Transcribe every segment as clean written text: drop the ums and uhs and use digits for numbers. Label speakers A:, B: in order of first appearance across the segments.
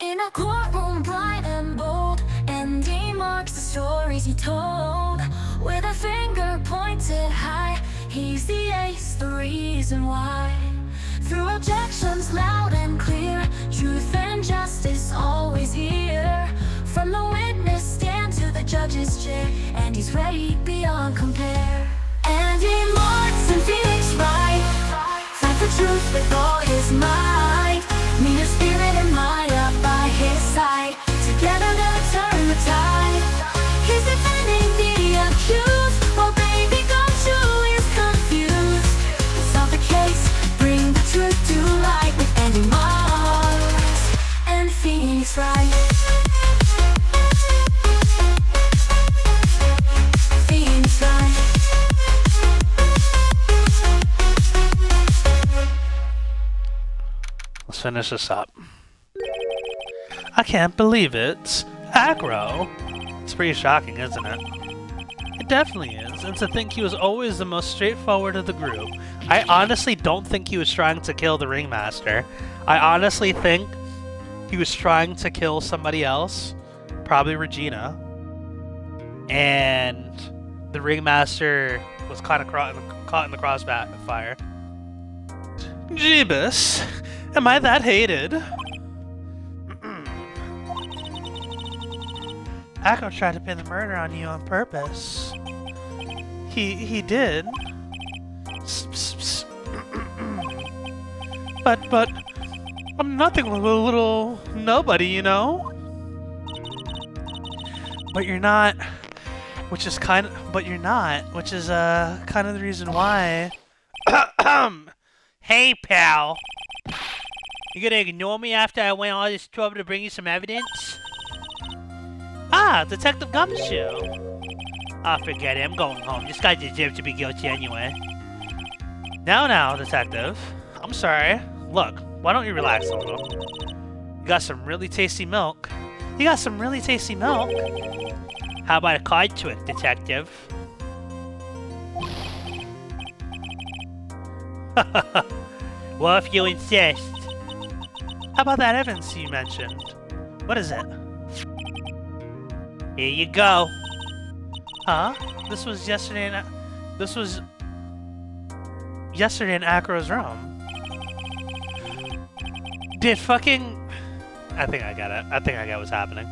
A: In a courtroom bright and bold, Andy marks the stories he told. With a finger pointed high, he's the ace, the reason why. Through objections loud and clear, truth and justice always here. From the witness stand to the judge's chair, and he's ready beyond compare. Andy Marks and Phoenix Wright fight for truth with all his might. Mean of spirit and mind up by his side. Together they'll turn the tide. He's defending the accused, while baby Gumshoe is confused. Solve the case, bring the truth to light with Andy Marks and Phoenix Wright. Phoenix Wright.
B: Let's finish this up. I can't believe it's aggro. It's pretty shocking, isn't it? It definitely is, and to think he was always the most straightforward of the group. I honestly don't think he was trying to kill the ringmaster. I honestly think he was trying to kill somebody else, probably Regina, and the ringmaster was kind of caught in the crossfire. Jeebus, am I that hated? Akko tried to pin the murder on you on purpose. He did. But I'm nothing but a little nobody, you know? But you're not, which is kind of the reason why. Hey, pal. You gonna ignore me after I went all this trouble to bring you some evidence? Ah, Detective Gumshoe. Ah, forget it. I'm going home. This guy deserves to be guilty anyway. Now, Detective. I'm sorry. Look, why don't you relax a little? You got some really tasty milk. How about a card trick, Detective? Well, if you insist. How about that evidence you mentioned? What is it? Here you go. Huh? This was yesterday in Akro's room. Did fucking... I think I got it. I think I got what's happening.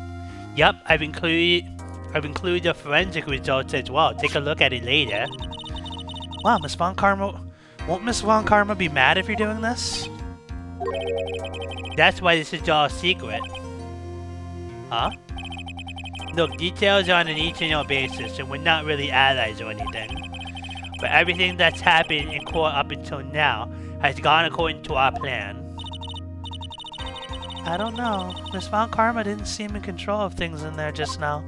B: Yup, I've included the forensic results as well. Take a look at it later. Wow, Miss Von Karma... Won't Miss Von Karma be mad if you're doing this? That's why this is all a secret. Huh? Look, details are on an each-and-all basis, and we're not really allies or anything. But everything that's happened in court up until now has gone according to our plan. I don't know. Miss Von Karma didn't seem in control of things in there just now.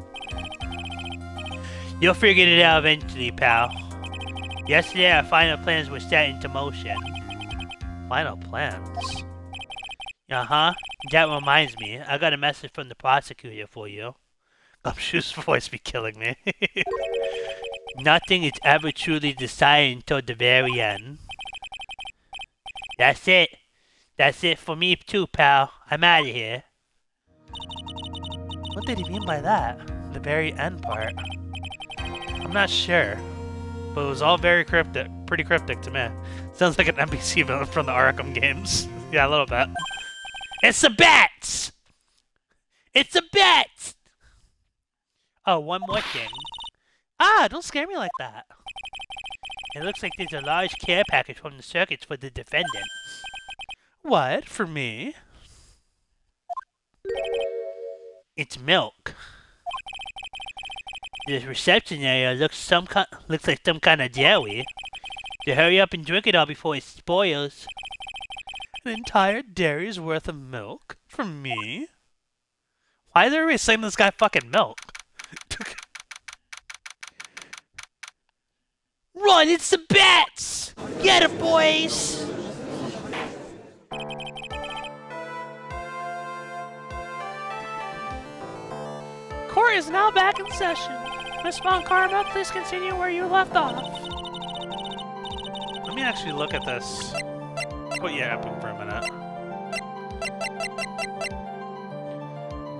B: You'll figure it out eventually, pal. Yesterday, our final plans were set into motion. Final plans? Uh-huh. That reminds me. I got a message from the prosecutor for you. Gumshoe's voice be killing me. Nothing is ever truly decided until the very end. That's it. That's it for me too, pal. I'm out of here. What did he mean by that? The very end part? I'm not sure. But it was all very cryptic. Pretty cryptic to me. Sounds like an NPC villain from the Arkham games. Yeah, a little bit. It's the bats! It's the bats! Oh, one more thing. Ah, don't scare me like that. It looks like there's a large care package from the circuits for the defendant. What? For me? It's milk. The reception area looks like some kind of jelly. So hurry up and drink it all before it spoils. An entire dairy's worth of milk? For me? Why is everybody saying this guy fucking milk? Run, it's the bats! Get it, boys! Court is now back in session. Miss Von Karma, please continue where you left off. Let me actually look at this. Put you up for a minute.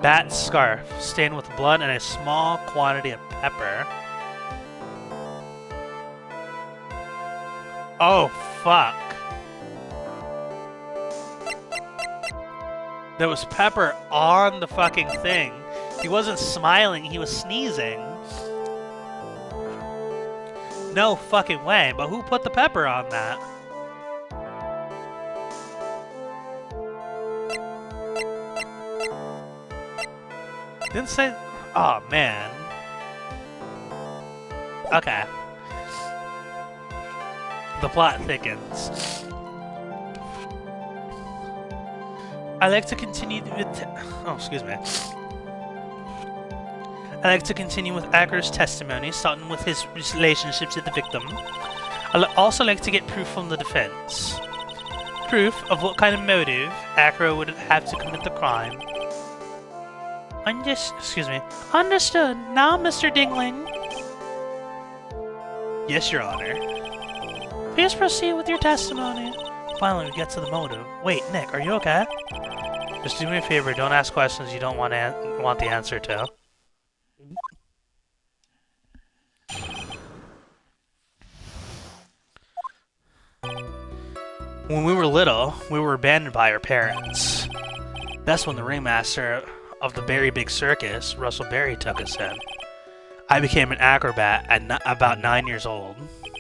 B: bat scarf stained with blood and a small quantity of pepper. Oh, fuck. There was pepper on the fucking thing. He wasn't smiling, he was sneezing. No fucking way, but who put the pepper on that? Didn't say... Oh, man. Okay. The plot thickens. I like to continue with... Oh, excuse me. I like to continue with Acro's testimony, starting with his relationship to the victim. I also like to get proof from the defense. Proof of what kind of motive Acro would have to commit the crime. Excuse me. Understood. Now, Mr. Dingling. Yes, Your Honor. Please proceed with your testimony. Finally, we get to the motive. Wait, Nick, are you okay? Just do me a favor. Don't ask questions you don't want the answer to. When we were little, we were abandoned by our parents. That's when the ringmaster of the Berry Big Circus, Russell Berry, took us in. I became an acrobat at about 9 years old.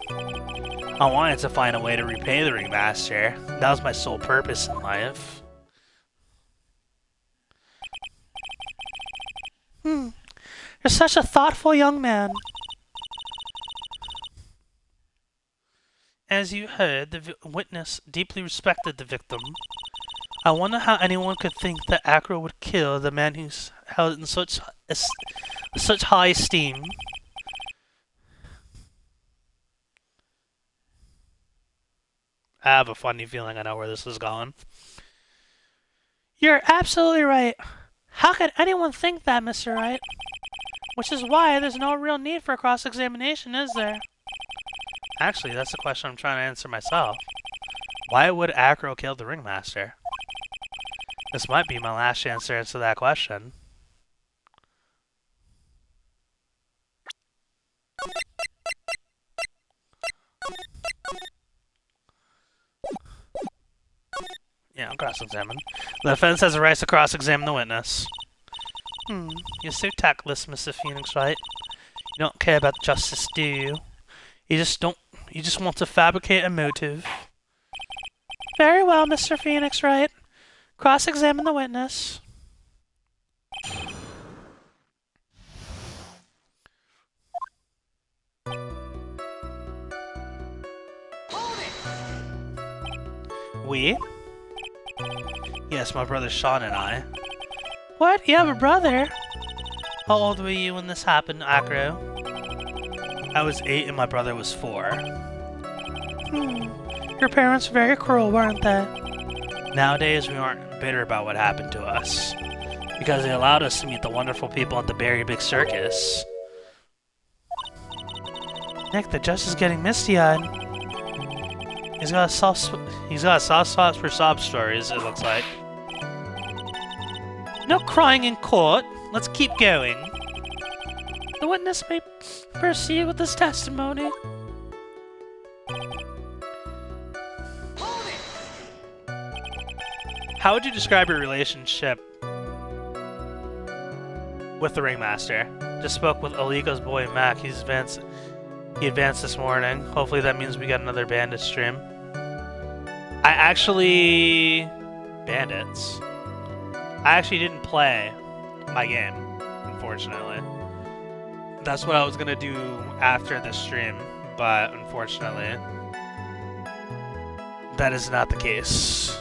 B: I wanted to find a way to repay the ringmaster. That was my sole purpose in life. You're such a thoughtful young man. As you heard, the witness deeply respected the victim. I wonder how anyone could think that Acro would kill the man who's held in such high esteem. I have a funny feeling I know where this is going. You're absolutely right. How could anyone think that, Mr. Wright? Which is why there's no real need for cross-examination, is there? Actually, that's the question I'm trying to answer myself. Why would Acro kill the ringmaster? This might be my last chance to answer that question. Yeah, I'll cross-examine. The defense has a right to cross-examine the witness. You're so tactless, Mr. Phoenix Wright. You don't care about justice, do you? You just want to fabricate a motive. Very well, Mr. Phoenix Wright. Cross-examine the witness. We? Yes, my brother Sean and I. What? You have a brother? How old were you when this happened, Acro? I was 8 and my brother was 4. Your parents were very cruel, weren't they? Nowadays, we aren't bitter about what happened to us, because they allowed us to meet the wonderful people at the Berry Big Circus. Nick, the judge is getting misty-eyed. He's got a soft spot for sob stories, it looks like. No crying in court. Let's keep going. The witness may proceed with his testimony. How would you describe your relationship with the ringmaster? Just spoke with Alico's boy Mac. He advanced this morning. Hopefully that means we got another bandit stream. Bandits. I actually didn't play my game, unfortunately. That's what I was gonna do after this stream, but unfortunately, that is not the case.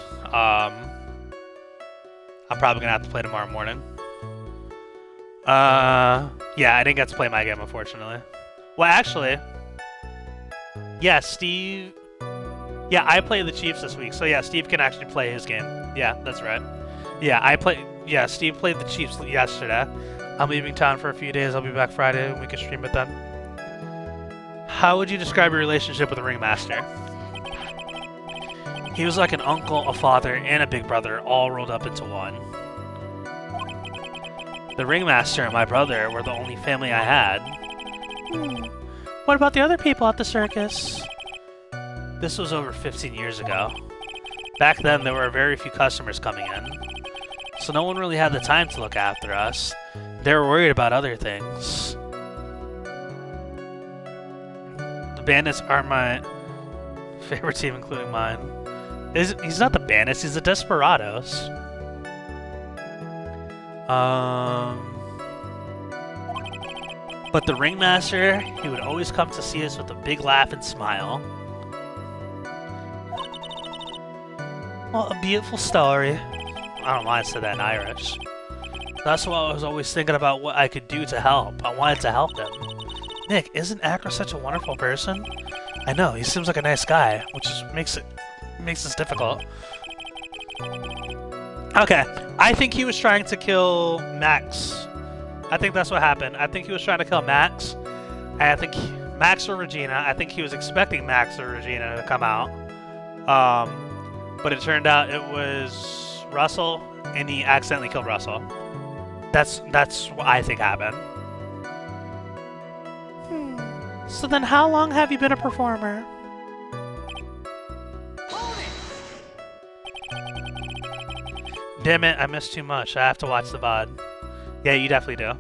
B: I'm probably gonna have to play tomorrow morning. Yeah, I didn't get to play my game, unfortunately. Well, actually, yeah, Steve... Yeah, I played the Chiefs this week, so yeah, Steve can actually play his game. Yeah, that's right. Yeah, Steve played the Chiefs yesterday. I'm leaving town for a few days. I'll be back Friday, and we can stream it then. How would you describe your relationship with the ringmaster? He was like an uncle, a father, and a big brother, all rolled up into one. The ringmaster and my brother were the only family I had. What about the other people at the circus? This was over 15 years ago. Back then, there were very few customers coming in, so no one really had the time to look after us. They were worried about other things. The bandits are my favorite team, including mine. He's not the bandits, he's the desperados. But the ringmaster, he would always come to see us with a big laugh and smile. What a beautiful story. I don't know why I said that in Irish. That's why I was always thinking about what I could do to help. I wanted to help him. Nick, isn't Acro such a wonderful person? I know, he seems like a nice guy, which makes this difficult. Okay, I think he was trying to kill Max. I think that's what happened. I think he was trying to kill Max. And I think Max or Regina. I think he was expecting Max or Regina to come out. But it turned out it was Russell, and he accidentally killed Russell. That's what I think happened. So then how long have you been a performer? Damn it, I missed too much. I have to watch the VOD. Yeah, you definitely do.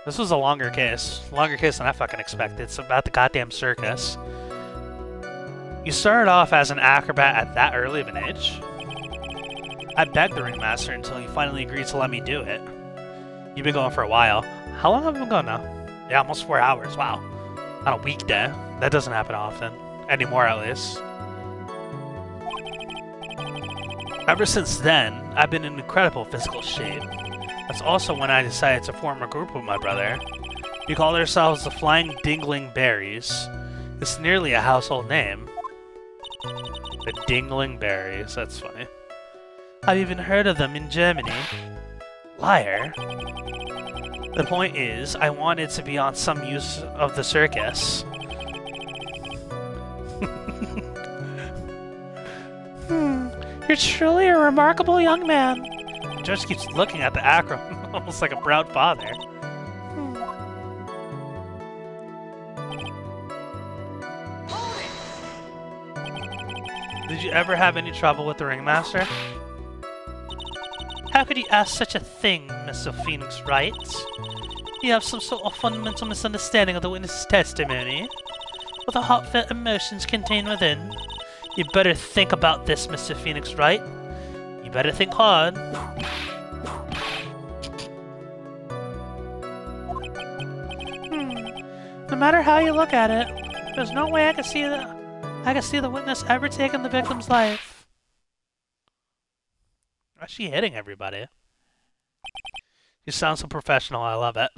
B: This was a longer case. Longer case than I fucking expected. It's about the goddamn circus. You started off as an acrobat at that early of an age? I begged the ringmaster until he finally agreed to let me do it. You've been going for a while. How long have you been going now? Yeah, almost 4 hours. Wow. On a weekday. That doesn't happen often. Anymore, at least. Ever since then, I've been in incredible physical shape. That's also when I decided to form a group with my brother. We called ourselves the Flying Dingling Berries. It's nearly a household name. The Dingling Berries, that's funny. I've even heard of them in Germany. Liar. The point is, I wanted to be on some use of the circus. You're truly a remarkable young man. Judge keeps looking at the acro, almost like a proud father. Did you ever have any trouble with the ringmaster? How could you ask such a thing, Mr. Phoenix Wright? You have some sort of fundamental misunderstanding of the witness's testimony, with the heartfelt emotions contained within. You better think about this, Mr. Phoenix Wright. You better think hard. No matter how you look at it, there's no way I can see the witness ever taking the victim's life. Why is she hitting everybody? You sound so professional, I love it.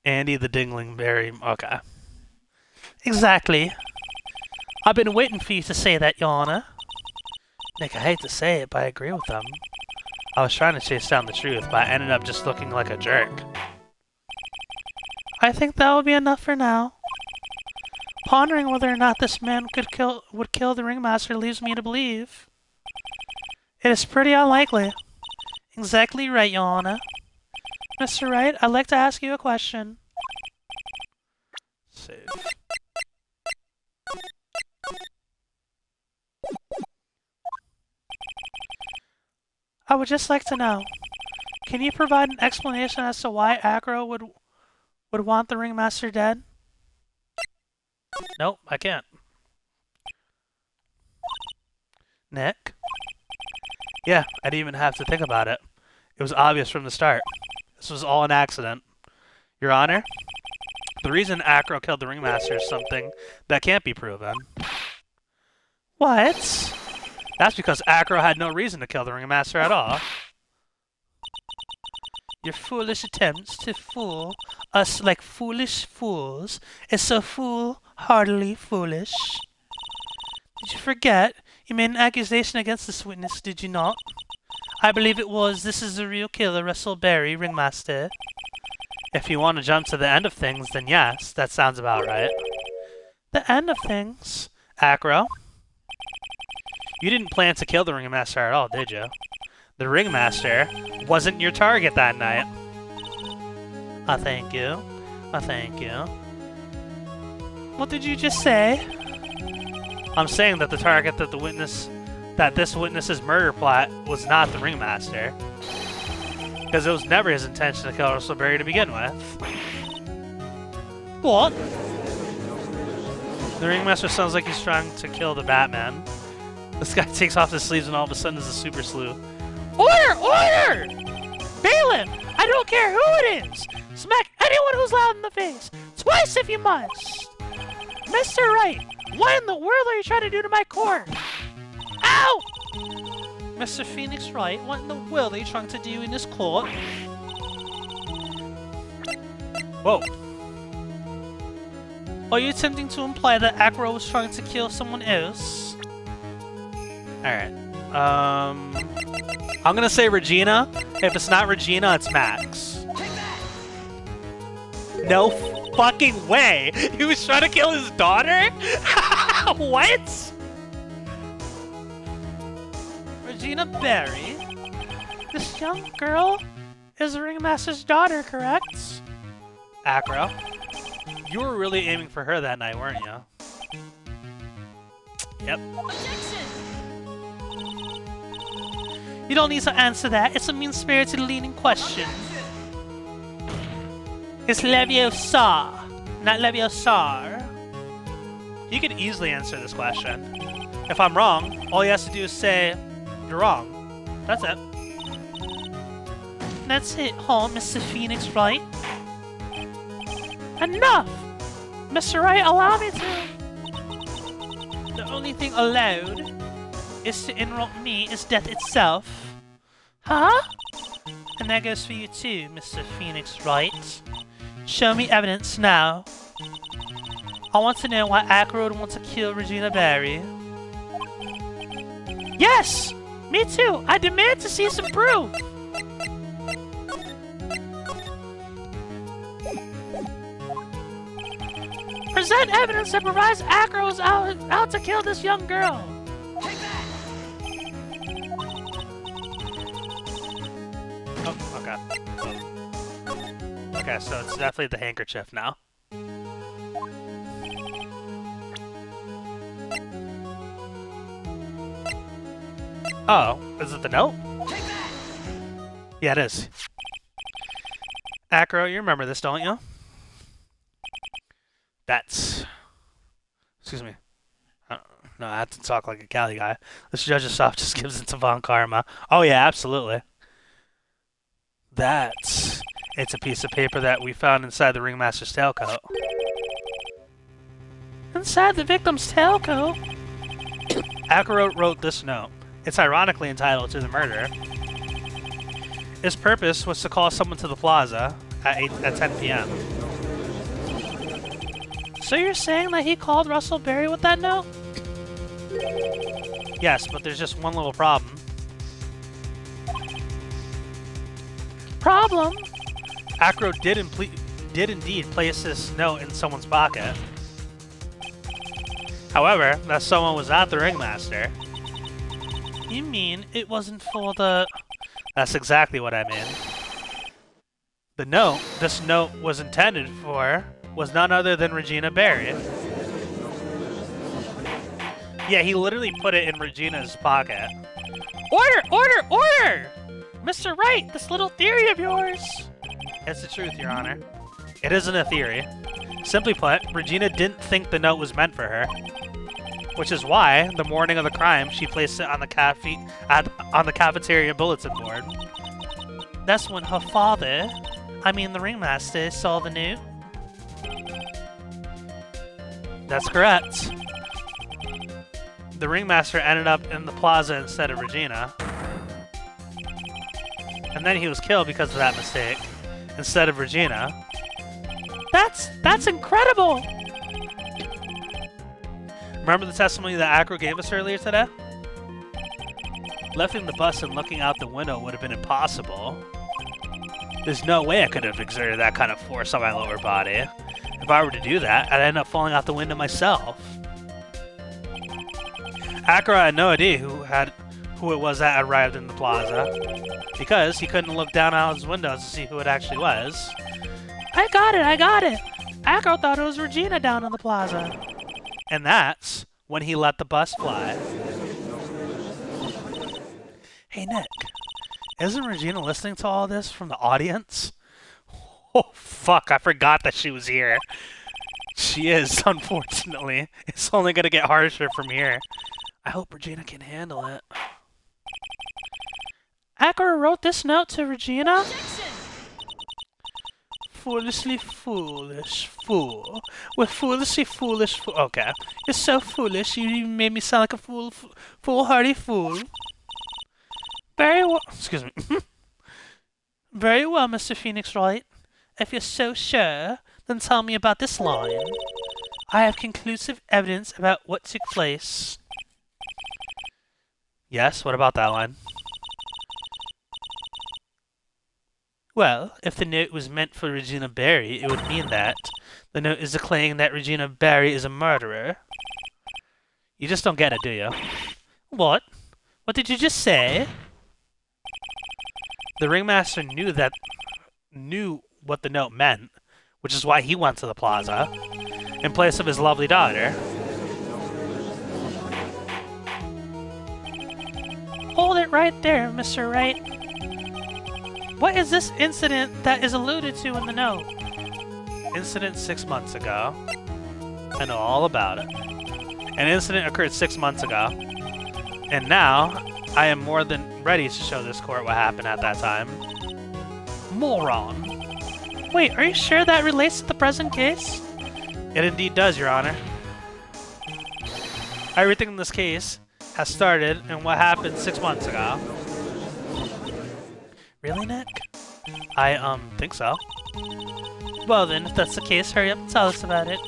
B: Andy the Dingling Berry, okay. Exactly. I've been waiting for you to say that, Your Honor. Nick, I hate to say it, but I agree with them. I was trying to chase down the truth, but I ended up just looking like a jerk. I think that will be enough for now. Pondering whether or not this man would kill the ringmaster leaves me to believe it is pretty unlikely. Exactly right, Your Honor. Mr. Wright, I'd like to ask you a question. Save. I would just like to know, can you provide an explanation as to why Acro would want the ringmaster dead? Nope, I can't. Nick? Yeah, I didn't even have to think about it. It was obvious from the start. This was all an accident. Your Honor, the reason Acro killed the ringmaster is something that can't be proven. What? That's because Acro had no reason to kill the ringmaster at all. Your foolish attempts to fool us like foolish fools is so foolhardily foolish. Did you forget? You made an accusation against this witness, did you not? I believe it was, this is the real killer, Russell Berry, ringmaster. If you want to jump to the end of things, then yes, that sounds about right. The end of things? Acro? You didn't plan to kill the ringmaster at all, did you? The ringmaster wasn't your target that night. Thank you. Thank you. What did you just say? I'm saying that the target that this witness's murder plot was not the ringmaster. Because it was never his intention to kill Russell Berry to begin with. What? The ringmaster sounds like he's trying to kill the Batman. This guy takes off his sleeves and all of a sudden is a super slew. Order! Order! Bailiff! I don't care who it is! Smack anyone who's loud in the face! Twice if you must! Mr. Wright, what in the world are you trying to do to my court? Ow! Mr. Phoenix Wright, what in the world are you trying to do in this court? Whoa. Are you attempting to imply that Acro was trying to kill someone else? Alright. I'm gonna say Regina. If it's not Regina, it's Max. No fucking way! He was trying to kill his daughter? What? Regina Berry? This young girl is the ringmaster's daughter, correct? Acro. You were really aiming for her that night, weren't you? Yep.
A: Objection!
B: You don't need to answer that. It's a mean-spirited leading question. It's Leviosa, not Leviosa. You could easily answer this question. If I'm wrong, all he has to do is say, you're wrong. That's it. That's it, huh, Mr. Phoenix Wright? Enough! Mr. Wright, allow me to... The only thing allowed is to interrupt me is death itself. Huh? And that goes for you too, Mr. Phoenix Wright. Show me evidence now. I want to know why Acro would want to kill Regina Berry. Yes! Me too! I demand to see some proof! Present evidence that provides Acro was out to kill this young girl! Oh, okay. Okay, so it's definitely the handkerchief now. Oh, is it the note? Yeah, it is. Acro, you remember this, don't you? That's... Excuse me. No, I have to talk like a Cali guy. This judge's soft just gives it to Von Karma. Oh yeah, absolutely. It's a piece of paper that we found inside the ringmaster's tailcoat. Inside the victim's tailcoat? Acro wrote this note. It's ironically entitled to the murder. His purpose was to call someone to the plaza at 10 p.m. So you're saying that he called Russell Berry with that note? Yes, but there's just one little problem. Problem? Acro did indeed place this note in someone's pocket. However, that someone was not the ringmaster. You mean it wasn't for the... That's exactly what I mean. The note this note was intended for was none other than Regina Berry. Yeah, he literally put it in Regina's pocket. Order! Order! Order! Mr. Wright, this little theory of yours... It's the truth, Your Honor. It isn't a theory. Simply put, Regina didn't think the note was meant for her. Which is why, the morning of the crime, she placed it on the cafeteria bulletin board. That's when her father, I mean the ringmaster, saw the note. That's correct. The ringmaster ended up in the plaza instead of Regina. And then he was killed because of that mistake, instead of Regina. That's incredible! Remember the testimony that Acro gave us earlier today? Lifting the bus and looking out the window would have been impossible. There's no way I could have exerted that kind of force on my lower body. If I were to do that, I'd end up falling out the window myself. Acro had no idea who it was that arrived in the plaza, because he couldn't look down out his windows to see who it actually was. I got it, I got it! Echo thought it was Regina down in the plaza. And that's when he let the bus fly. Hey, Nick, isn't Regina listening to all this from the audience? Oh, fuck, I forgot that she was here. She is, unfortunately. It's only gonna get harsher from here. I hope Regina can handle it. Acker wrote this note to Regina? Foolishly foolish fool. With foolishly foolish fool. Okay. You're so foolish, you even made me sound like a foolhardy fool. Very well. Excuse me. Very well, Mr. Phoenix Wright. If you're so sure, then tell me about this line. I have conclusive evidence about what took place. Yes, what about that line? Well, if the note was meant for Regina Berry, it would mean that the note is declaring that Regina Berry is a murderer. You just don't get it, do you? What? What did you just say? The ringmaster knew what the note meant, which is why he went to the plaza in place of his lovely daughter. Hold it right there, Mr. Wright. What is this incident that is alluded to in the note? Incident 6 months ago. I know all about it. An incident occurred 6 months ago. And now, I am more than ready to show this court what happened at that time. Moron. Wait, are you sure that relates to the present case? It indeed does, Your Honor. Everything in this case has started in what happened 6 months ago. Really, Nick? I, think so. Well then, if that's the case, hurry up and tell us about it.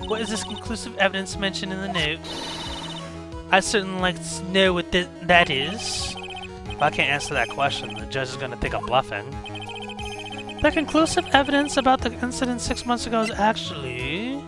B: What is this conclusive evidence mentioned in the note? I'd certainly like to know what that is. If I can't answer that question, the judge is going to think I'm bluffing. The conclusive evidence about the incident 6 months ago is actually...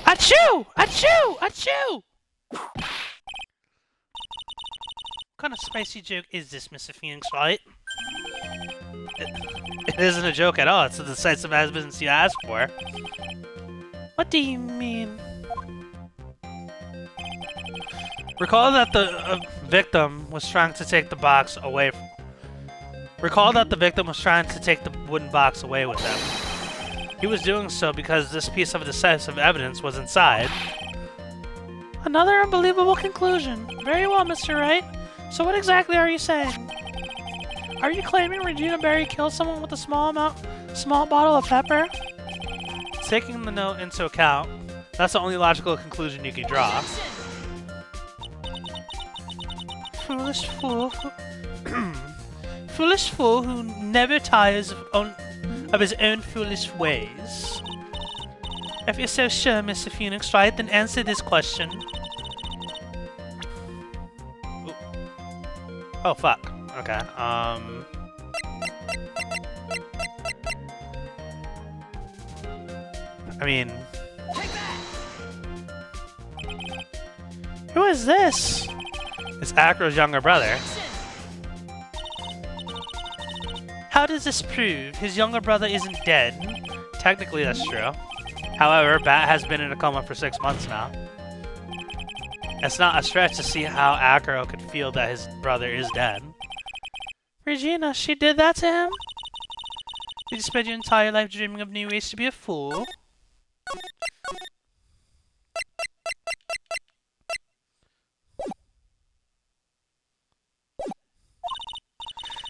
B: Achoo! Achoo! Achoo! What kind of spicy joke is this, Mr. Phoenix Wright? It isn't a joke at all. It's the decisive evidence you asked for. What do you mean? Recall that the victim was trying to take the box away. Recall that the victim was trying to take the wooden box away with them. He was doing so because this piece of decisive evidence was inside. Another unbelievable conclusion. Very well, Mr. Wright. So what exactly are you saying? Are you claiming Regina Berry killed someone with a small bottle of pepper? Taking the note into account, that's the only logical conclusion you can draw. Foolish fool. Foolish fool who never tires of his own foolish ways. If you're so sure, Mr. Phoenix Wright, then answer this question. Ooh. Oh, fuck. Okay, I mean... Who is this? It's Acro's younger brother. How does this prove his younger brother isn't dead? Technically, that's true. However, Bat has been in a coma for 6 months now. It's not a stretch to see how Acro could feel that his brother is dead. Regina, she did that to him? Did you spend your entire life dreaming of new ways to be a fool?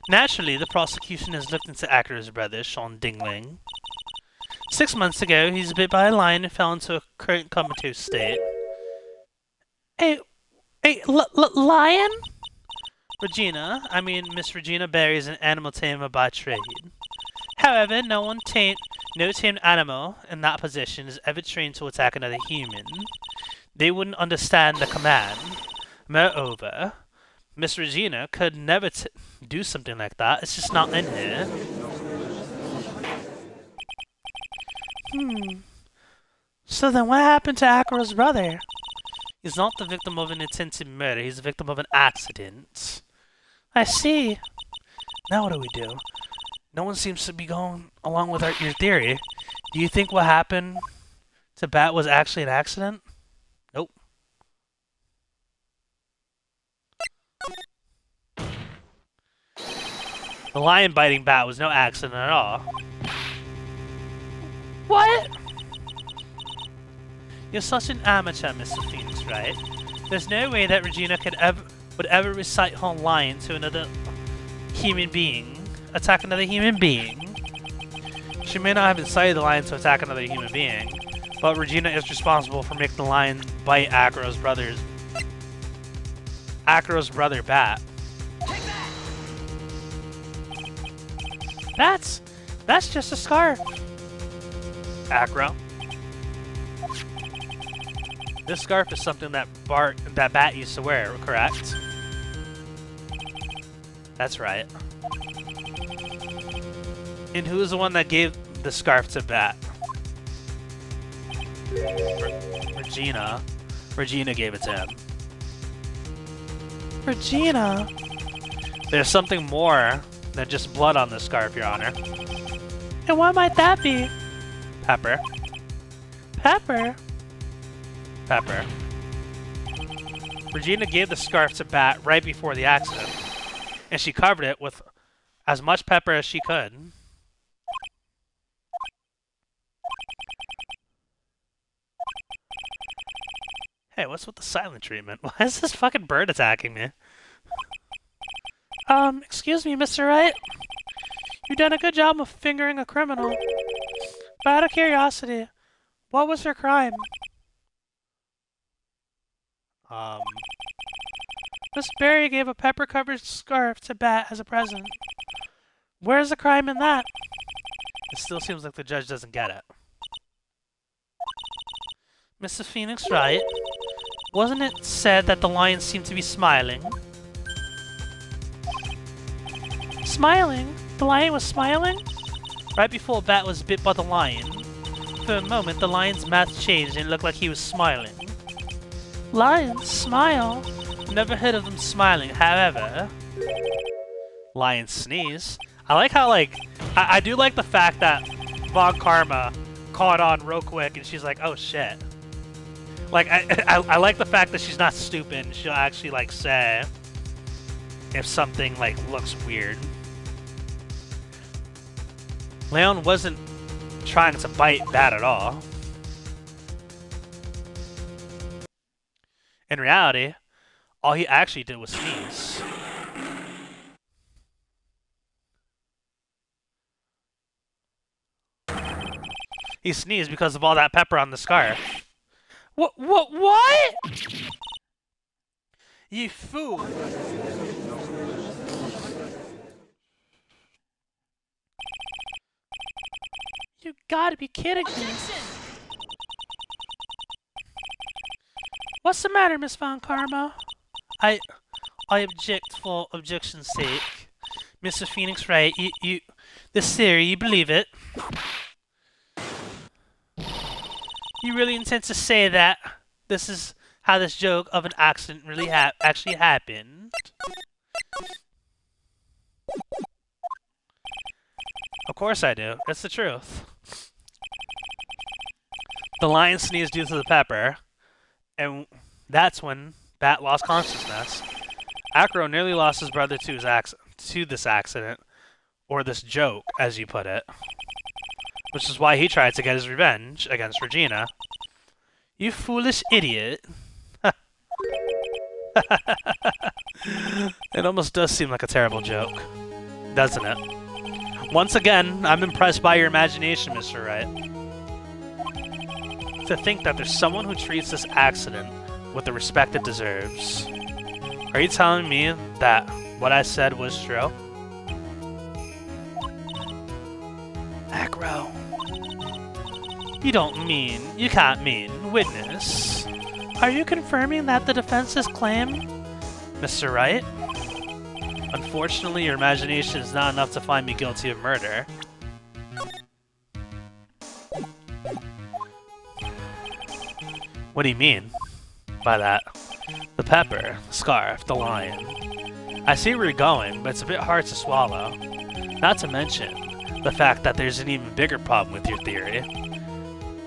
B: Naturally, the prosecution has looked into Acro's brother, Sean Dingling. 6 months ago, he was bit by a lion and fell into a current comatose state. Lion? Miss Regina Berry is an animal tamer by trade. However, no tamed animal in that position is ever trained to attack another human. They wouldn't understand the command. Moreover, Miss Regina could never do something like that. It's just not in her. So then what happened to Akira's brother? He's not the victim of an attempted murder, he's the victim of an accident. I see. Now what do we do? No one seems to be going along with your theory. Do you think what happened to Bat was actually an accident? Nope. The lion biting Bat was no accident at all. What? You're such an amateur, Mr. Phoenix Wright. There's no way that Regina would ever recite her line to another human being. Attack another human being. She may not have incited the lion to attack another human being, but Regina is responsible for making the lion bite Akira's brother Bat. That's just a scarf. Akira. This scarf is something that Bat used to wear, correct? That's right. And who was the one that gave the scarf to Bat? Regina. Regina gave it to him. Regina! There's something more than just blood on this scarf, Your Honor. And what might that be? Pepper. Pepper? Pepper. Regina gave the scarf to Bat right before the accident, and she covered it with as much pepper as she could. Hey, what's with the silent treatment? Why is this fucking bird attacking me? Excuse me, Mr. Wright. You've done a good job of fingering a criminal. But out of curiosity, what was her crime? Miss Berry gave a pepper-covered scarf to Bat as a present. Where's the crime in that? It still seems like the judge doesn't get it. Mr. Phoenix Wright, wasn't it said that the lion seemed to be smiling? Smiling? The lion was smiling? Right before Bat was bit by the lion. For a moment, the lion's mouth changed and it looked like he was smiling. Lions smile? Never heard of them smiling, however. Lions sneeze. I like how, I do like the fact that Von Karma caught on real quick and she's like, oh shit. I like the fact that she's not stupid and she'll actually, say if something, looks weird. Leon wasn't trying to bite Bat at all. In reality, all he actually did was sneeze. He sneezed because of all that pepper on the scarf. What? You fool! You gotta be kidding me! What's the matter, Miss Von Karma? I object for objection's sake. Mr. Phoenix Wright, this theory, you believe it? You really intend to say that this is how this joke of an accident really actually happened? Of course I do. It's the truth. The lion sneezed due to the pepper, and that's when Bat lost consciousness. Akira nearly lost his brother to this accident, or this joke, as you put it. Which is why he tried to get his revenge against Regina. You foolish idiot. It almost does seem like a terrible joke, doesn't it? Once again, I'm impressed by your imagination, Mr. Wright. To think that there's someone who treats this accident with the respect it deserves. Are you telling me that what I said was true? Acro. You can't mean, witness. Are you confirming that the defense's claim, Mr. Wright? Unfortunately, your imagination is not enough to find me guilty of murder. What do you mean by that? The pepper, the scarf, the lion. I see where you're going, but it's a bit hard to swallow. Not to mention the fact that there's an even bigger problem with your theory.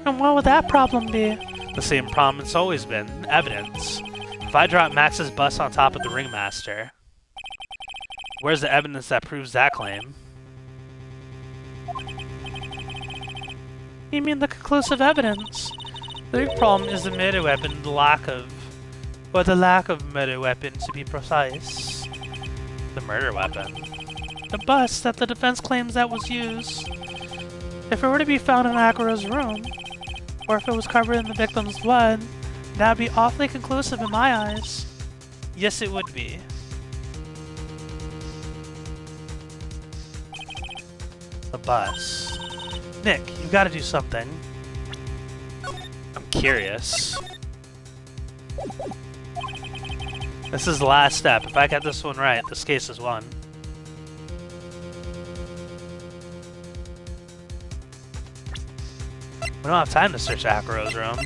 B: And what would that problem be? The same problem it's always been, evidence. If I drop Max's bust on top of the ringmaster, where's the evidence that proves that claim? You mean the conclusive evidence? The big problem is the murder weapon, the lack of murder weapon to be precise. The murder weapon? The bust that the defense claims that was used. If it were to be found in Agro's room, or if it was covered in the victim's blood, that would be awfully conclusive in my eyes. Yes, it would be. The bus. Nick, you've got to do something. I'm curious. This is the last step. If I get this one right, this case is won. We don't have time to search Agro's room.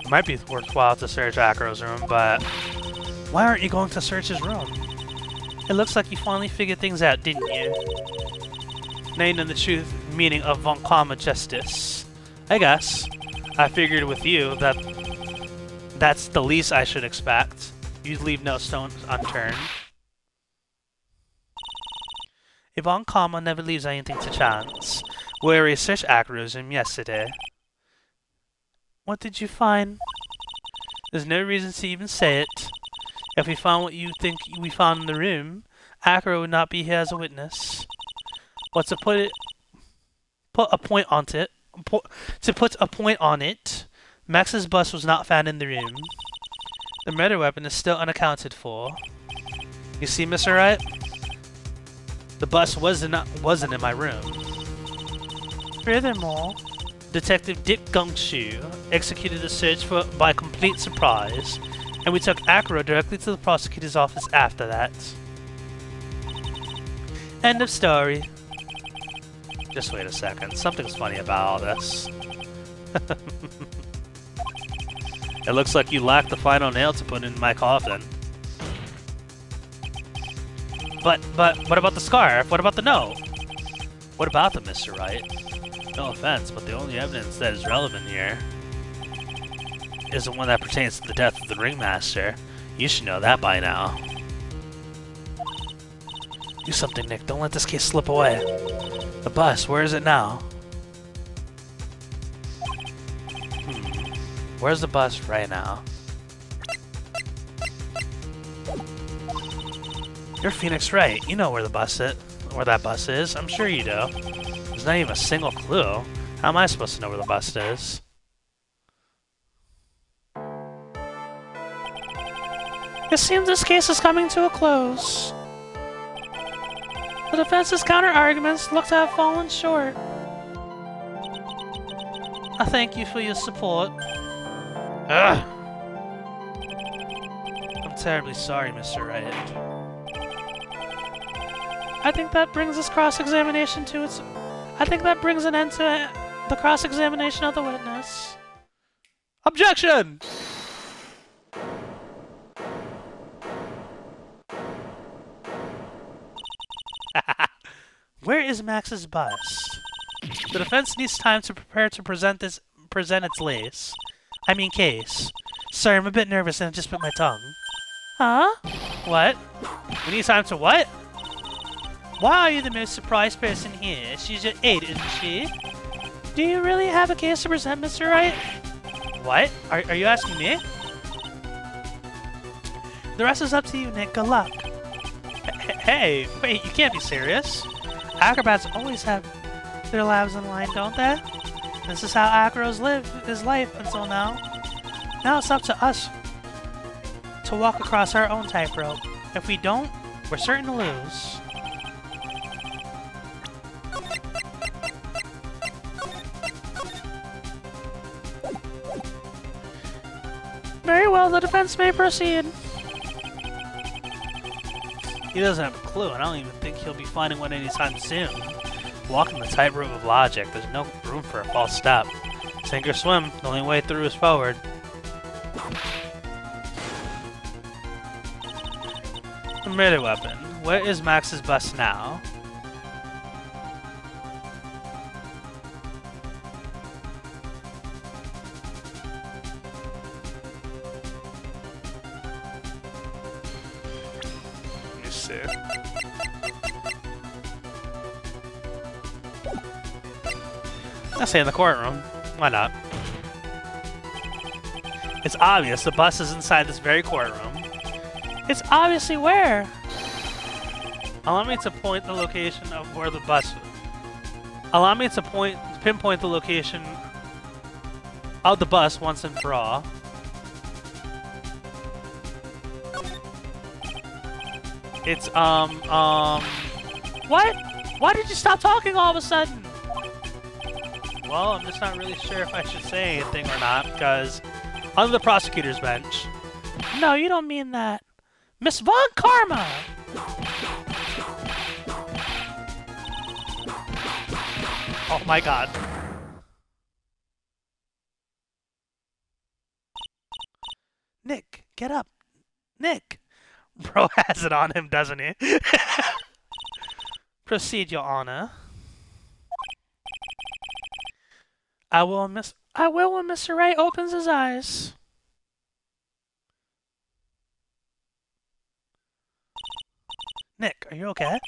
B: It might be worthwhile to search Agro's room, but why aren't you going to search his room? It looks like you finally figured things out, didn't you? Now you know the truth meaning of von comma justice. I guess. I figured with you that that's the least I should expect. You'd leave no stone unturned. A von comma never leaves anything to chance. We researched Agro's room yesterday. What did you find? There's no reason to even say it. If we found what you think we found in the room, Agro would not be here as a witness. But to put a point on it, Max's bust was not found in the room. The murder weapon is still unaccounted for. You see, Mr. Wright? The bust wasn't in my room. Furthermore, Detective Dick Gungshu executed the search by complete surprise, and we took Agro directly to the prosecutor's office after that. End of story. Just wait a second. Something's funny about all this. It looks like you lack the final nail to put in my coffin. But what about the scarf? What about the note? What about them, Mr. Wright? No offense, but the only evidence that is relevant here is the one that pertains to the death of the ringmaster. You should know that by now. Do something, Nick. Don't let this case slip away. The bus, where is it now? Where's the bus right now? You're Phoenix Wright. You know where that bus is. I'm sure you do. There's not even a single clue. How am I supposed to know where the bus is? It seems this case is coming to a close. The defense's counter-arguments look to have fallen short. I thank you for your support. Ugh. I'm terribly sorry, Mr. Wright. I think that brings this cross-examination to its... I think that brings an end to the cross-examination of the witness. Objection! Where is Max's bust? The defense needs time to prepare to present its case. Sorry, I'm a bit nervous and I just bit my tongue. Huh? What? We need time to what? Why are you the most surprised person here? She's your aide, isn't she? Do you really have a case to present, Mr. Wright? What? Are you asking me? The rest is up to you, Nick. Good luck. Hey, wait, you can't be serious. Acrobats always have their lives on the line, don't they? This is how Acros lived his life until now. Now it's up to us to walk across our own tightrope. If we don't, we're certain to lose. Very well, the defense may proceed. He doesn't have a clue, and I don't even think he'll be finding one anytime soon. walking the tightrope of logic. There's no room for a false step. Sink or swim. The only way through is forward. The murder weapon. Where is Max's bus now? Let me see. I'll say in the courtroom. Why not? It's obvious the bus is inside this very courtroom. It's obviously where? Allow me to point the location of where the bus... Allow me to pinpoint the location of the bus once and for all. It's, what? Why did you stop talking all of a sudden? Well, I'm just not really sure if I should say anything or not, because under the prosecutor's bench... No, you don't mean that. Miss Von Karma! Oh my god. Nick, get up. Nick! Bro has it on him, doesn't he? Proceed, Your Honor. I will when Mr. Wright opens his eyes. Nick, are you okay?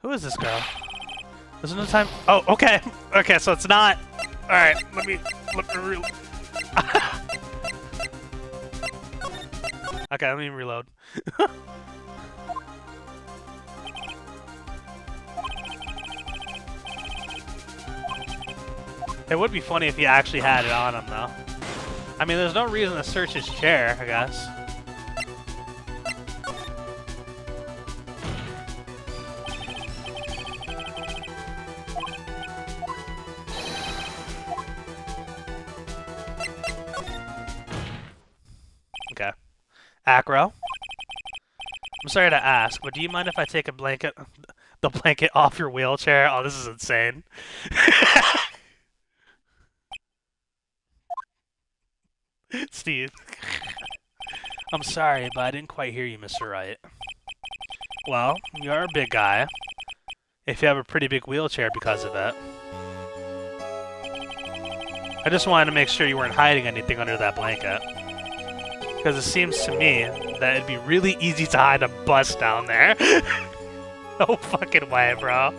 B: Who is this girl? There's no time. Oh, okay. Okay, so it's not. Alright, let me real. Okay, let me reload. It would be funny if he actually had it on him, though. I mean, there's no reason to search his chair, I guess. Okay. Acro? I'm sorry to ask, but do you mind if I take the blanket off your wheelchair? Oh, this is insane. Steve. I'm sorry, but I didn't quite hear you, Mr. Wright. Well, you're a big guy. If you have a pretty big wheelchair because of it. I just wanted to make sure you weren't hiding anything under that blanket. Because it seems to me that it'd be really easy to hide a bus down there. No fucking way, bro.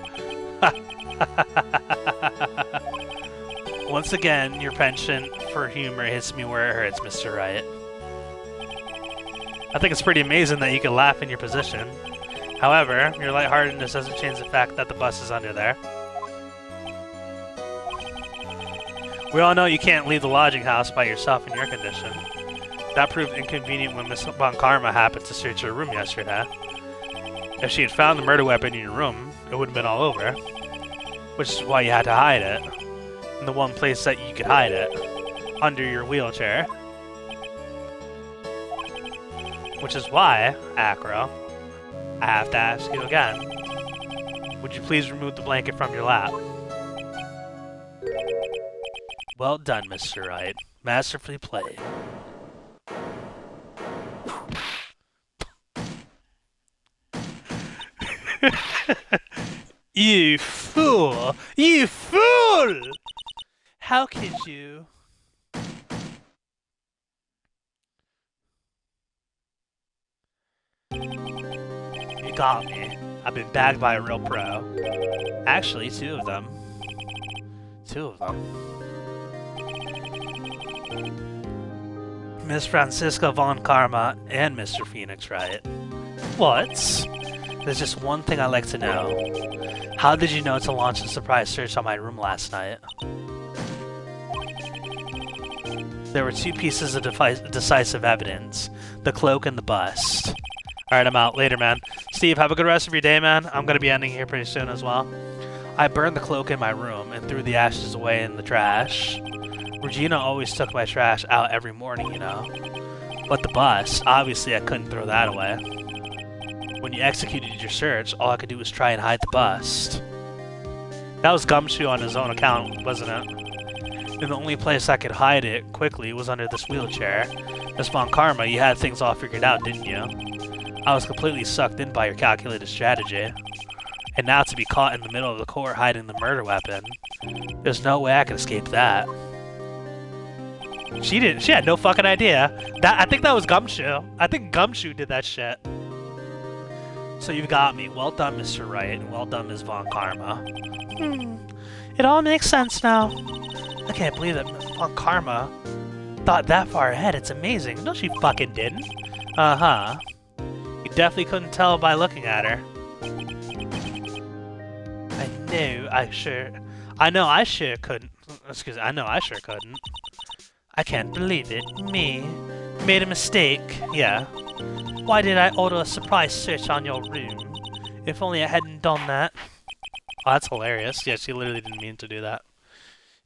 B: Once again, your penchant for humor hits me where it hurts, Mr. Wright. I think it's pretty amazing that you can laugh in your position. However, your lightheartedness doesn't change the fact that the bus is under there. We all know you can't leave the lodging house by yourself in your condition. That proved inconvenient when Miss Von Karma happened to search your room yesterday. If she had found the murder weapon in your room, it would have been all over. Which is why you had to hide it. In the one place that you could hide it. Under your wheelchair. Which is why, Acro, I have to ask you again. Would you please remove the blanket from your lap? Well done, Mr. Wright. Masterfully played. You fool! You fool! How could you? You got me. I've been bagged by a real pro. Actually, two of them. Miss Francisca Von Karma and Mr. Phoenix Wright. What? There's just one thing I'd like to know. How did you know to launch a surprise search on my room last night? There were two pieces of decisive evidence. The cloak and the bust. Alright, I'm out. Later, man. Steve, have a good rest of your day, man. I'm gonna be ending here pretty soon as well. I burned the cloak in my room and threw the ashes away in the trash. Regina always took my trash out every morning, you know. But the bust, obviously I couldn't throw that away. When you executed your search, all I could do was try and hide the bust. That was Gumshoe on his own account, wasn't it? And the only place I could hide it quickly was under this wheelchair. Miss Von Karma, you had things all figured out, didn't you? I was completely sucked in by your calculated strategy. And now to be caught in the middle of the court hiding the murder weapon. There's no way I can escape that. She had no fucking idea. I think that was Gumshoe. I think Gumshoe did that shit. So you've got me. Well done, Mr. Wright. Well done, Ms. Von Karma. It all makes sense now. I can't believe that Ms. Von Karma thought that far ahead. It's amazing. No, she fucking didn't. Uh-huh. You definitely couldn't tell by looking at her. I know I sure couldn't. Excuse me, I know I sure couldn't. I can't believe it. Me. Made a mistake. Yeah. Why did I order a surprise search on your room? If only I hadn't done that. Oh, that's hilarious. Yeah, she literally didn't mean to do that.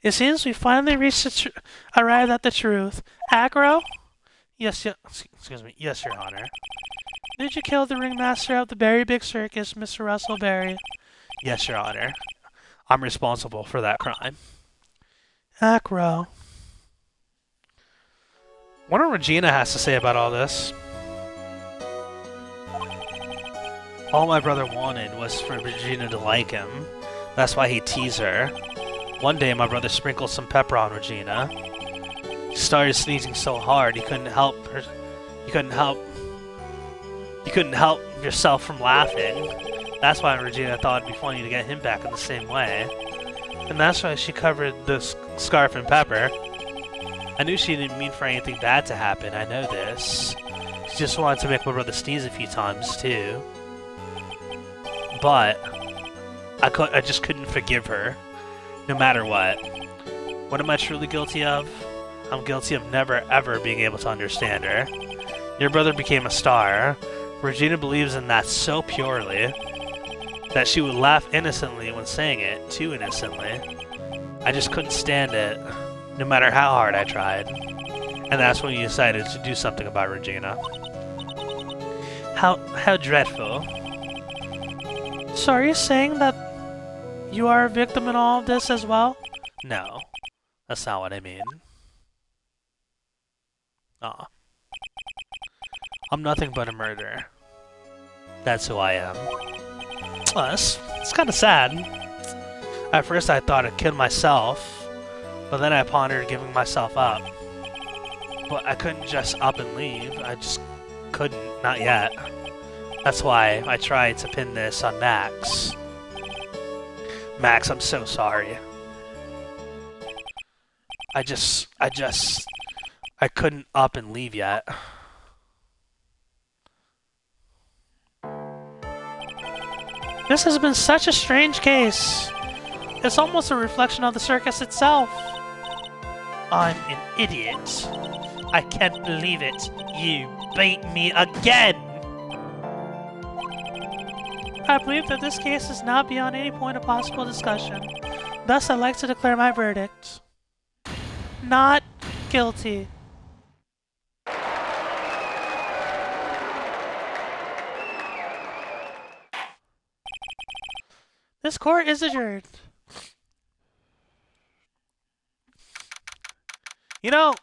B: It seems we finally arrived at the truth. Aggro? Yes, excuse me. Yes, Your Honor. Did you kill the ringmaster of the Berry Big Circus, Mr. Russell Berry? Yes, Your Honor. I'm responsible for that crime. Aggro. Wonder what Regina has to say about all this. All my brother wanted was for Regina to like him. That's why he teased her. One day my brother sprinkled some pepper on Regina. She started sneezing so hard he couldn't help yourself from laughing. That's why Regina thought it'd be funny to get him back in the same way. And that's why she covered the scarf in pepper. I knew she didn't mean for anything bad to happen, I know this. She just wanted to make my brother sneeze a few times, too. But I just couldn't forgive her, no matter what. What am I truly guilty of? I'm guilty of never ever being able to understand her. Your brother became a star. Regina believes in that so purely that she would laugh innocently when saying it, too innocently. I just couldn't stand it, no matter how hard I tried. And that's when you decided to do something about Regina. How dreadful. So are you saying that you are a victim in all of this as well? No, that's not what I mean. Aw. I'm nothing but a murderer. That's who I am. It's kind of sad. At first I thought I'd kill myself, but then I pondered giving myself up. But I couldn't just up and leave. I just couldn't, not yet. That's why I tried to pin this on Max. Max, I'm so sorry. I couldn't up and leave yet. This has been such a strange case. It's almost a reflection of the circus itself. I'm an idiot. I can't believe it. You beat me again! I believe that this case is now beyond any point of possible discussion. Thus, I'd like to declare my verdict. Not guilty. This court is adjourned. You know,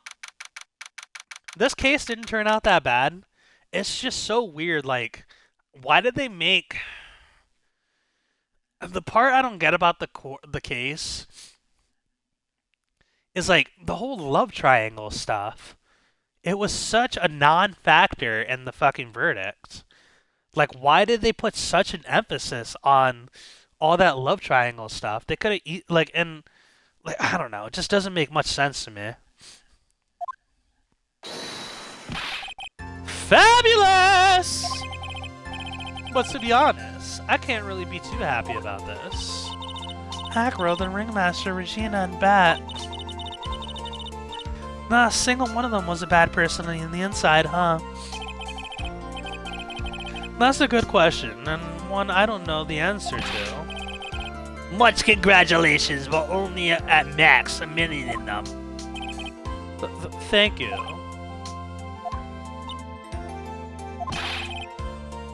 B: this case didn't turn out that bad. It's just so weird, like, why did they make... The part I don't get about the case is, like, the whole love triangle stuff. It was such a non-factor in the fucking verdict. Like, why did they put such an emphasis on all that love triangle stuff? They could have, I don't know. It just doesn't make much sense to me. Fabulous! But to be honest, I can't really be too happy about this. Acro, the ringmaster, Regina, and Bat. Not a single one of them was a bad person on the inside, huh? That's a good question, and one I don't know the answer to. Much congratulations, but only at max, a million in them. Thank you.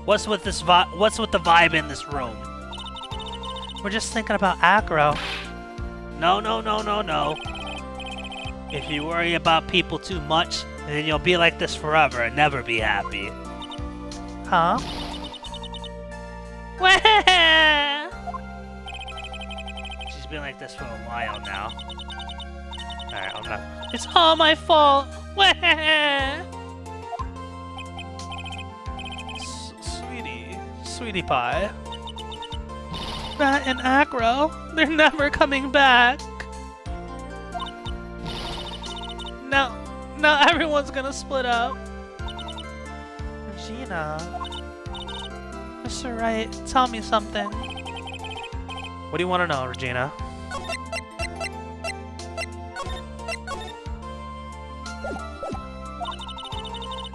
B: What's with the vibe in this room? We're just thinking about Acro. No, no, no, no, no. If you worry about people too much, then you'll be like this forever and never be happy. Huh? She's been like this for a while now. Alright, I'm not. It's all my fault! Sweetie pie. Matt and Acro, they're never coming back. Now everyone's gonna split up. Regina. Mr. Wright, tell me something. What do you want to know, Regina?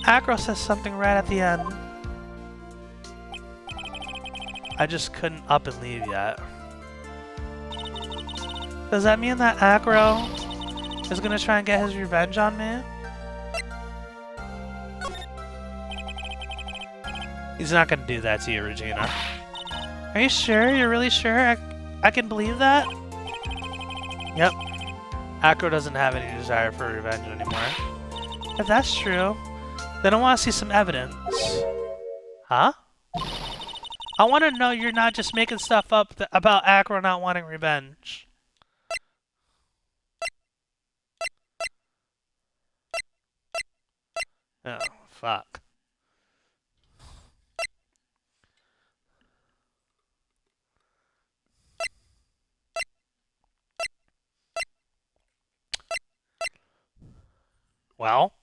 B: Acro says something right at the end. I just couldn't up and leave yet. Does that mean that Acro is gonna try and get his revenge on me? He's not gonna do that to you, Regina. Are you sure? You're really sure? I can believe that? Yep. Acro doesn't have any desire for revenge anymore. If that's true, then I want to see some evidence. Huh? I want to know you're not just making stuff up about Acro not wanting revenge. Oh, fuck. Well?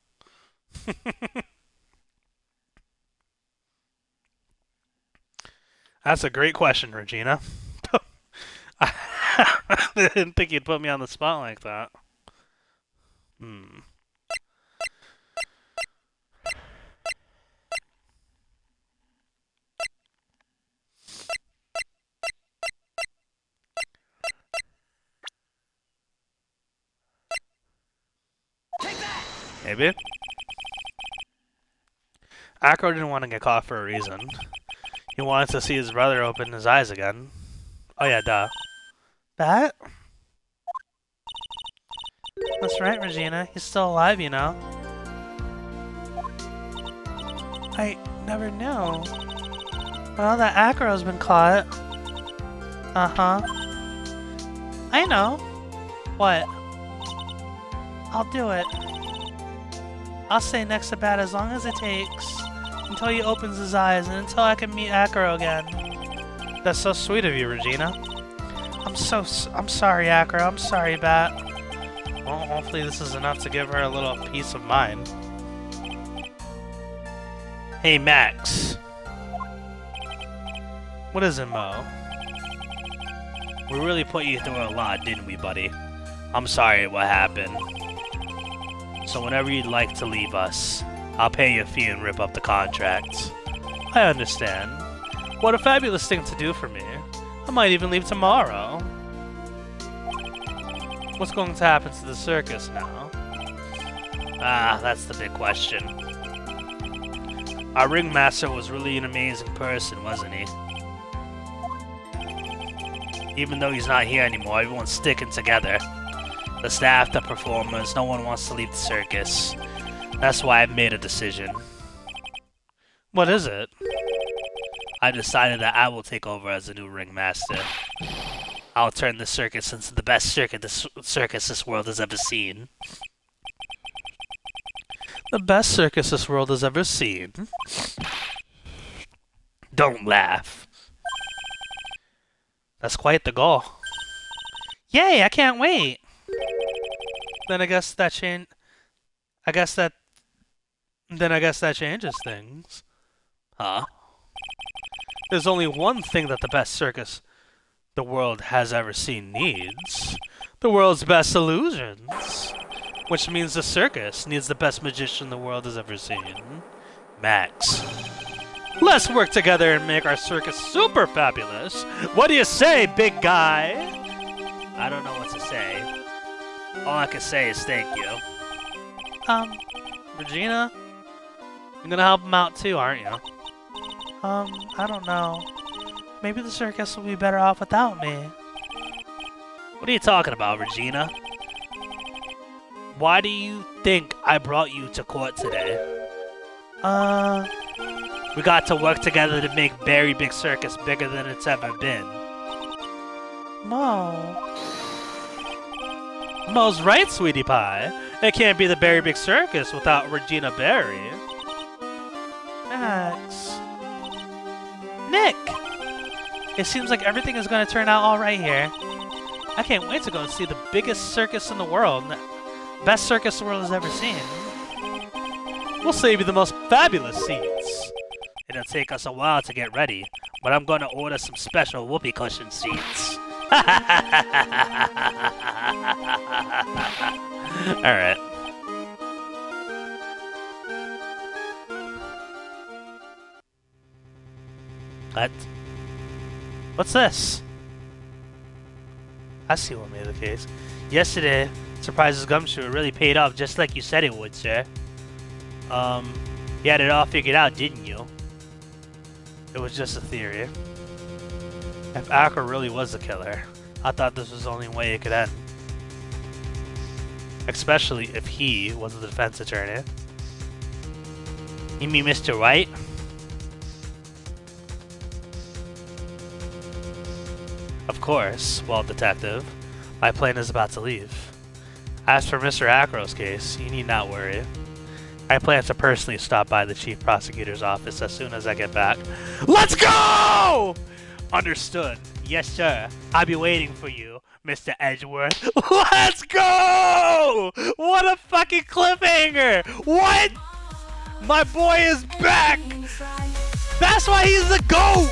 B: That's a great question, Regina. I didn't think you'd put me on the spot like that. Maybe. Acro didn't want to get caught for a reason. He wanted to see his brother open his eyes again. Oh yeah, duh. That? That's right, Regina. He's still alive, you know. I never knew. Well, that Acro's been caught. Uh-huh. I know. What? I'll do it. I'll stay next to Bat as long as it takes. Until he opens his eyes and until I can meet Acro again. That's so sweet of you, Regina. I'm sorry, Acro. I'm sorry, Bat. Well, hopefully this is enough to give her a little peace of mind. Hey, Max. What is it, Mo? We really put you through a lot, didn't we, buddy? I'm sorry what happened. So whenever you'd like to leave us, I'll pay you a fee and rip up the contract. I understand. What a fabulous thing to do for me. I might even leave tomorrow. What's going to happen to the circus now? Ah, that's the big question. Our ringmaster was really an amazing person, wasn't he? Even though he's not here anymore, everyone's sticking together. The staff, the performers, no one wants to leave the circus. That's why I've made a decision. What is it? I decided that I will take over as the new ringmaster. I'll turn the circus into the best circus this world has ever seen. The best circus this world has ever seen? Don't laugh. That's quite the goal. Yay, I can't wait! Then I guess that changes things. Huh? There's only one thing that the best circus the world has ever seen needs. The world's best illusions. Which means the circus needs the best magician the world has ever seen. Max. Let's work together and make our circus super fabulous. What do you say, big guy? I don't know what to say. All I can say is thank you. Regina? You're gonna help him out too, aren't you? I don't know. Maybe the circus will be better off without me. What are you talking about, Regina? Why do you think I brought you to court today? We got to work together to make Berry Big Circus bigger than it's ever been. Mo's right, sweetie pie. It can't be the Berry Big Circus without Regina Berry. Max. Nick! It seems like everything is going to turn out alright here. I can't wait to go and see the biggest circus in the world. Best circus the world has ever seen. We'll save you the most fabulous seats. It'll take us a while to get ready, but I'm going to order some special whoopee cushion seats. Alright. What? What's this? I see what made the case. Yesterday, Surprise's gumshoe really paid off just like you said it would, sir. You had it all figured out, didn't you? It was just a theory. If Aqua really was the killer, I thought this was the only way it could end. Especially if he was the defense attorney. You mean Mr. Wright? Of course, well, detective. My plane is about to leave. As for Mr. Acro's case, you need not worry. I plan to personally stop by the chief prosecutor's office as soon as I get back. Let's go! Understood. Yes, sir. I'll be waiting for you, Mr. Edgeworth. Let's go! What a fucking cliffhanger! What? My boy is back! That's why he's the GOAT!